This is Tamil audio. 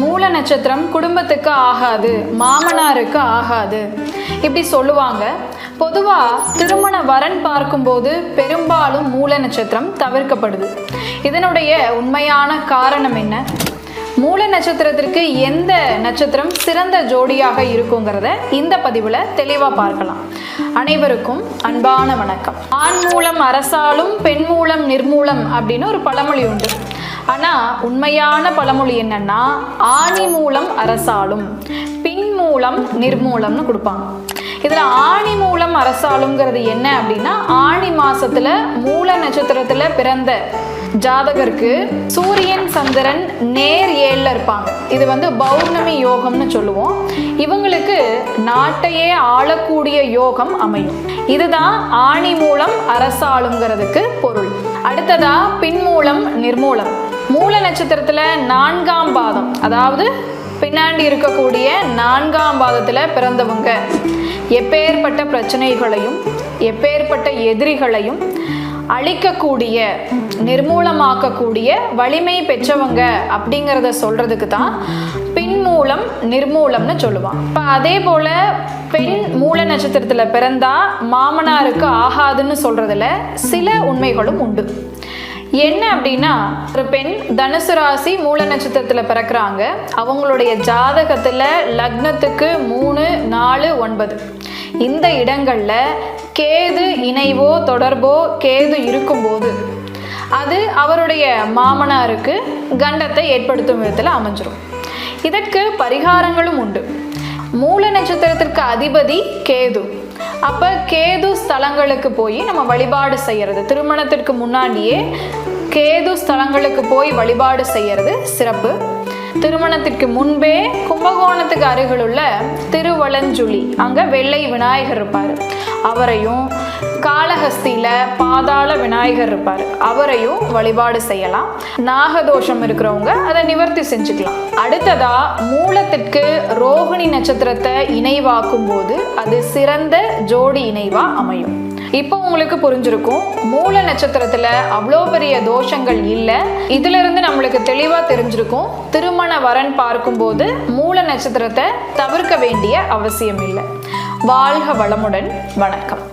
மூல நட்சத்திரம் குடும்பத்துக்கு ஆகாது, மாமனாருக்கு ஆகாது இப்படி சொல்லுவாங்க. பொதுவாக திருமண வரன் பார்க்கும்போது பெரும்பாலும் மூல நட்சத்திரம் தவிர்க்கப்படுது. இதனுடைய உண்மையான காரணம் என்ன? மூல நட்சத்திரத்திற்கு எந்த நட்சத்திரம் சிறந்த ஜோடியாக இருக்குங்கிறத இந்த பதிவில் தெளிவாக பார்க்கலாம். அனைவருக்கும் அன்பான வணக்கம். ஆண் மூலம் அரசாலும் பெண் மூலம் நிர்மூலம் அப்படின்னு ஒரு பழமொழி உண்டு. ஆனால் உண்மையான பழமொழி என்னன்னா, ஆணி மூலம் அரசாலும் பின் மூலம் நிர்மூலம்னு கொடுப்பாங்க. இதில் ஆணி மூலம் அரசாலுங்கிறது என்ன அப்படின்னா, ஆணி மாசத்துல மூல நட்சத்திரத்துல பிறந்த ஜாதகருக்கு சூரியன் சந்திரன் நேர் 7ல் இருப்பாங்க. இது பௌர்ணமி யோகம்னு சொல்லுவோம். இவங்களுக்கு நாட்டையே ஆளக்கூடிய யோகம் அமையும். இதுதான் ஆணி மூலம் அரசாளுங்கிறதுக்கு பொருள். அடுத்ததா பின்மூலம் நிர்மூலம். மூல நட்சத்திரத்துல 4ஆம் பாதம், அதாவது பின்னாடி இருக்கக்கூடிய 4ஆம் பாதத்துல பிறந்தவங்க எப்பேற்பட்ட பிரச்சனைகளையும் எப்பேற்பட்ட எதிரிகளையும் அழிக்கக்கூடிய நிர்மூலமாக்கக்கூடிய வலிமை பெற்றவங்க அப்படிங்கிறத சொல்றதுக்கு தான் பின்மூலம் நிர்மூலம்னு சொல்லுவான். இப்போ அதே போல பெண் மூல நட்சத்திரத்துல பிறந்தா மாமனாருக்கு ஆகாதுன்னு சொல்றதுல சில உண்மைகளும் உண்டு. என்ன அப்படின்னா, ஒரு பெண் தனுசு ராசி மூல நட்சத்திரத்தில் பிறக்கிறாங்க. அவங்களுடைய ஜாதகத்தில் லக்னத்துக்கு 3, 4, 9 இந்த இடங்களில் கேது இணைவோ தொடர்போ கேது இருக்கும்போது அது அவருடைய மாமனாருக்கு கண்டத்தை ஏற்படுத்தும் விதத்தில் அமைஞ்சிரும். இதற்கு பரிகாரங்களும் உண்டு. மூல நட்சத்திரத்திற்கு அதிபதி கேது. அப்போ கேது ஸ்தலங்களுக்கு போய் நம்ம வழிபாடு செய்யறது, திருமணத்திற்கு முன்னாடியே கேது ஸ்தலங்களுக்கு போய் வழிபாடு செய்யறது சிறப்பு. திருமணத்திற்கு முன்பே கும்பகோணத்துக்கு அருகில் உள்ள திருவலஞ்சுழி, அங்கே வெள்ளை விநாயகர் இருப்பார், அவரையும் காளஹஸ்தியில பாதாள விநாயகர் இருப்பார், அவரையும் வழிபாடு செய்யலாம். நாகதோஷம் இருக்கிறவங்க அதை நிவர்த்தி செஞ்சுக்கலாம். அடுத்ததா மூலத்திற்கு ரோகிணி நட்சத்திரத்தை இணைவாக்கும் போது அது சிறந்த ஜோடி இணைவா அமையும். இப்போ உங்களுக்கு புரிஞ்சிருக்கும், மூல நட்சத்திரத்துல அவ்வளோ பெரிய தோஷங்கள் இல்லை. இதுல இருந்து நம்மளுக்கு தெளிவா தெரிஞ்சிருக்கும், திருமண வரன் பார்க்கும்போது மூல நட்சத்திரத்தை தவிர்க்க வேண்டிய அவசியம் இல்லை. வாழ்க வளமுடன். வணக்கம்.